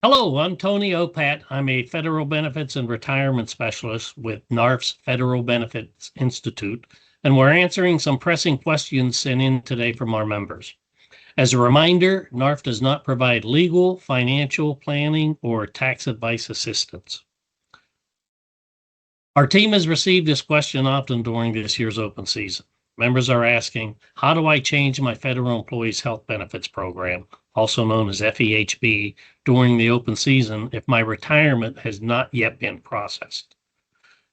Hello, I'm Tony Opat. I'm a federal benefits and retirement specialist with NARFE's Federal Benefits Institute, and we're answering some pressing questions sent in today from our members. As a reminder, NARFE does not provide legal, financial, planning, or tax advice assistance. Our team has received this question often during this year's open season. Members are asking, how do I change my federal employees health benefits program, also known as FEHB, during the open season if my retirement has not yet been processed?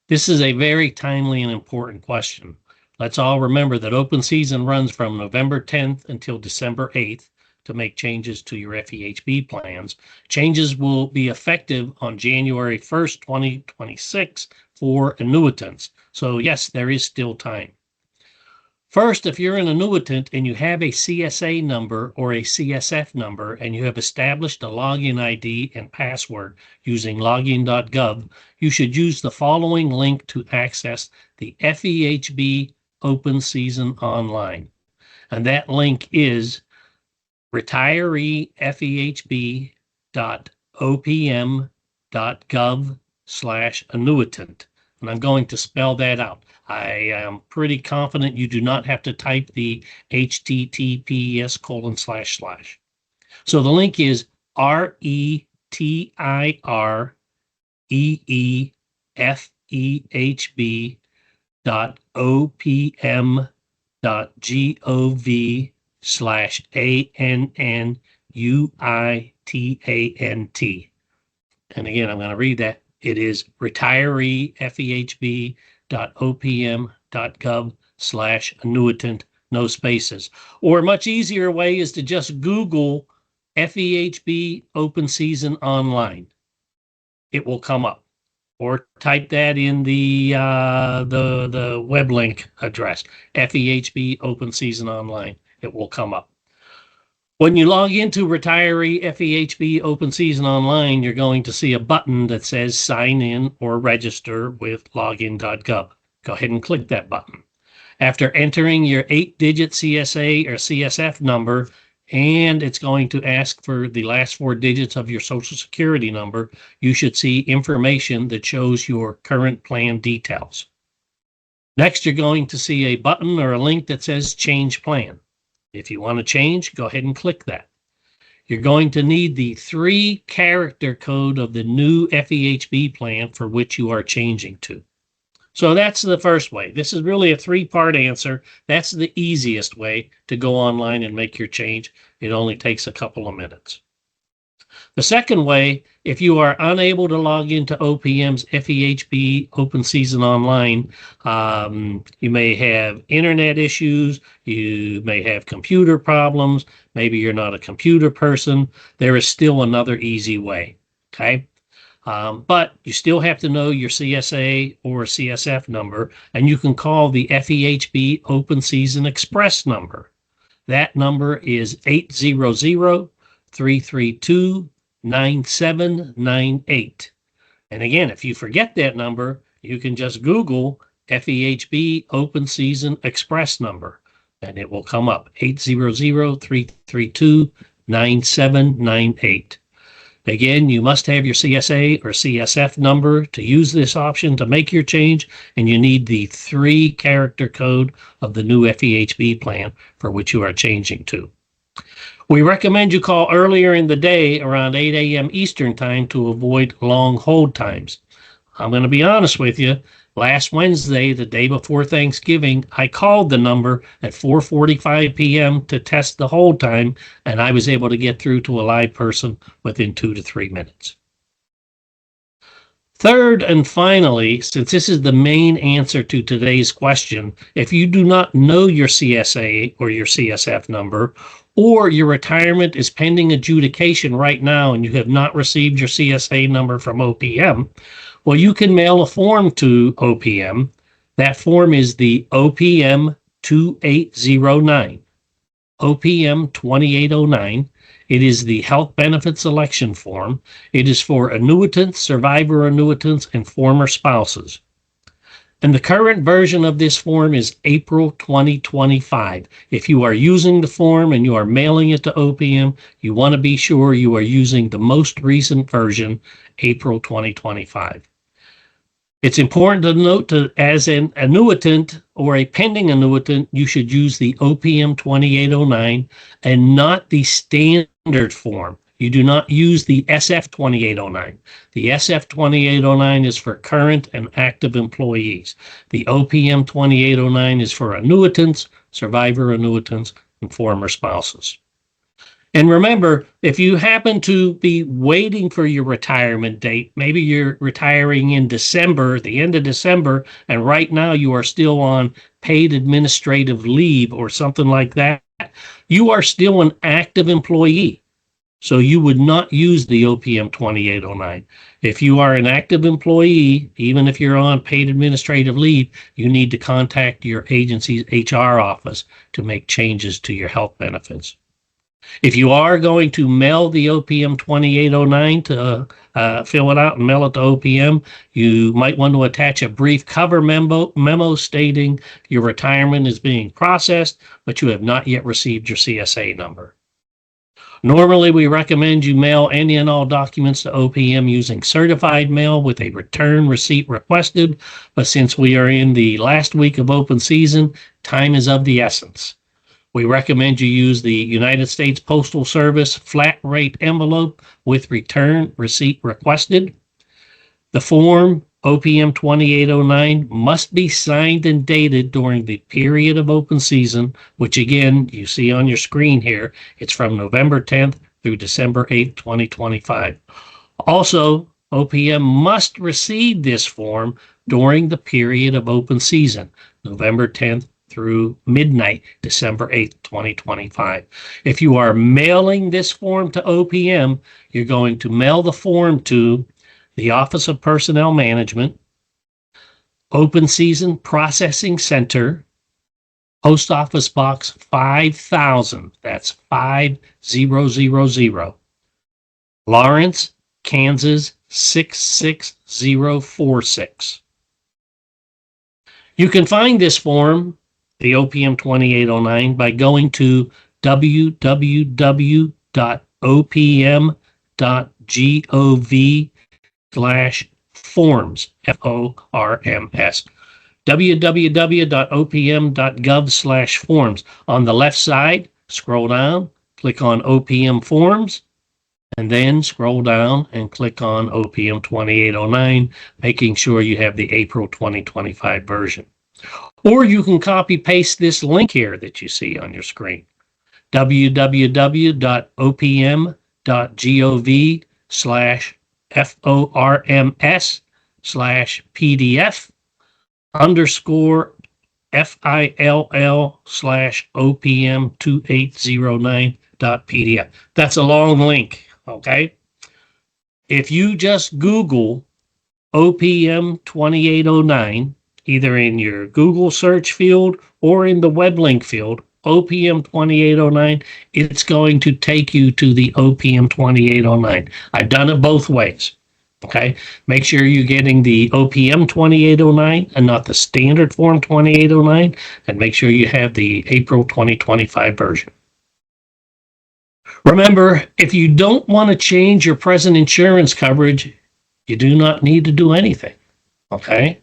This is a very timely and important question. Let's all remember that open season runs from November 10th until December 8th to make changes to your FEHB plans. Changes will be effective on January 1st, 2026 for annuitants. So yes, there is still time. First, if you're an annuitant and you have a CSA number or a CSF number and you have established a login ID and password using LOGIN.GOV, you should use the following link to access the FEHB Open Season Online. And that link is retireefehb.opm.gov/annuitant. And I'm going to spell that out. I am pretty confident you do not have to type the https://. So the link is retireefehb.opm.gov/annuitant. And again, I'm going to read that. It is retireefehb.opm.gov/annuitant, no spaces. Or a much easier way is to just Google FEHB Open Season Online. It will come up. Or type that in the web link address, FEHB Open Season Online. It will come up. When you log into Retiree FEHB Open Season Online, you're going to see a button that says sign in or register with login.gov. Go ahead and click that button. After entering your 8-digit CSA or CSF number, and it's going to ask for the last 4 digits of your Social Security number, you should see information that shows your current plan details. Next, you're going to see a button or a link that says change plan. If you want to change, go ahead and click that. You're going to need the 3-character code of the new FEHB plan for which you are changing to. So that's the first way. This is really a 3-part answer. That's the easiest way to go online and make your change. It only takes a couple of minutes. The second way, if you are unable to log into OPM's FEHB Open Season Online, you may have internet issues, you may have computer problems, maybe you're not a computer person, there is still another easy way, okay? But you still have to know your CSA or CSF number, and you can call the FEHB Open Season Express number. That number is 800-332-9798. And again, if you forget that number, you can just Google FEHB Open Season Express number, and it will come up, 800-332-9798. Again, you must have your CSA or CSF number to use this option to make your change, and you need the 3-character code of the new FEHB plan for which you are changing to. We recommend you call earlier in the day around 8 a.m. Eastern time to avoid long hold times. I'm going to be honest with you. Last Wednesday, the day before Thanksgiving, I called the number at 4:45 p.m. to test the hold time, and I was able to get through to a live person within 2 to 3 minutes. Third and finally, since this is the main answer to today's question, if you do not know your CSA or your CSF number, or your retirement is pending adjudication right now and you have not received your CSA number from OPM, well, you can mail a form to OPM. That form is the OPM 2809. OPM 2809. It is the Health Benefits Election Form. It is for annuitants, survivor annuitants, and former spouses. And the current version of this form is April 2025. If you are using the form and you are mailing it to OPM, you want to be sure you are using the most recent version, April 2025. It's important to note that as an annuitant or a pending annuitant, you should use the OPM 2809 and not the standard form. You do not use the SF 2809. The SF 2809 is for current and active employees. The OPM 2809 is for annuitants, survivor annuitants, and former spouses. And remember, if you happen to be waiting for your retirement date, maybe you're retiring in December, the end of December, and right now you are still on paid administrative leave or something like that, you are still an active employee. So you would not use the OPM 2809. If you are an active employee, even if you're on paid administrative leave, you need to contact your agency's HR office to make changes to your health benefits. If you are going to mail the OPM 2809 to fill it out and mail it to OPM, you might want to attach a brief cover memo stating your retirement is being processed, but you have not yet received your CSA number. Normally, we recommend you mail any and all documents to OPM using certified mail with a return receipt requested, but since we are in the last week of open season, time is of the essence. We recommend you use the United States Postal Service flat rate envelope with return receipt requested. The form OPM 2809 must be signed and dated during the period of open season, which again, you see on your screen here, it's from November 10th through December 8th, 2025. Also, OPM must receive this form during the period of open season, November 10th through midnight, December 8th, 2025. If you are mailing this form to OPM, you're going to mail the form to the Office of Personnel Management, Open Season Processing Center, Post Office Box 5000, that's 5000, Lawrence, Kansas 66046. You can find this form, the OPM 2809, by going to www.opm.gov/forms, FORMS, www.opm.gov/forms. On the left side, scroll down, click on OPM Forms, and then scroll down and click on OPM 2809, making sure you have the April 2025 version. Or you can copy paste this link here that you see on your screen, www.opm.gov/FORMS/PDF_FILL/OPM2809.PDF. That's a long link, okay? If you just Google OPM 2809, either in your Google search field or in the web link field, OPM 2809, it's going to take you to the OPM 2809. I've done it both ways, okay? Make sure you're getting the OPM 2809 and not the standard form 2809, and make sure you have the April 2025 version. Remember, if you don't want to change your present insurance coverage, you do not need to do anything, okay?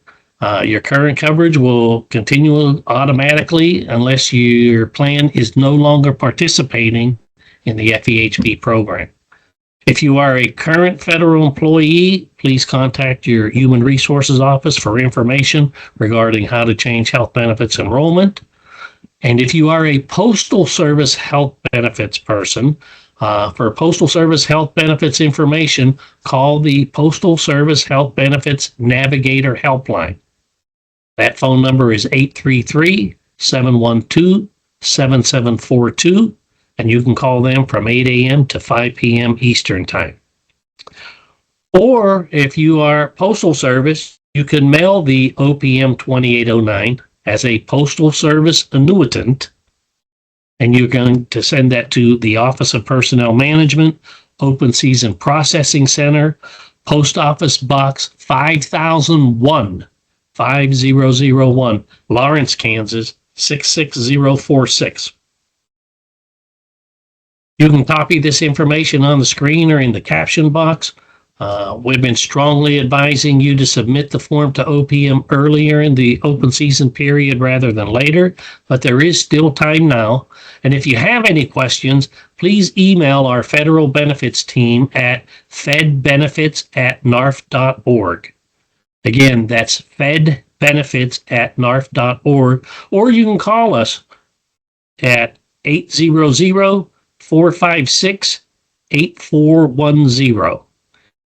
Your current coverage will continue automatically unless your plan is no longer participating in the FEHB program. If you are a current federal employee, please contact your Human Resources Office for information regarding how to change health benefits enrollment. And if you are a Postal Service health benefits person, for Postal Service health benefits information, call the Postal Service Health Benefits Navigator Helpline. That phone number is 833-712-7742, and you can call them from 8 a.m. to 5 p.m. Eastern Time. Or if you are Postal Service, you can mail the OPM 2809 as a Postal Service annuitant, and you're going to send that to the Office of Personnel Management, Open Season Processing Center, Post Office Box 5001, 5001, Lawrence, Kansas 66046. You can copy this information on the screen or in the caption box. We've been strongly advising you to submit the form to OPM earlier in the open season period rather than later, but there is still time now. And if you have any questions, please email our federal benefits team at fedbenefits@narfe.org. Again, that's fedbenefits@narfe.org, or you can call us at 800-456-8410.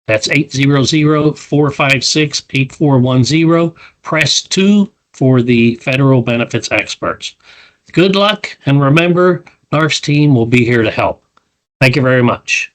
That's 800-456-8410. Press 2 for the federal benefits experts. Good luck, and remember, NARFE's team will be here to help. Thank you very much.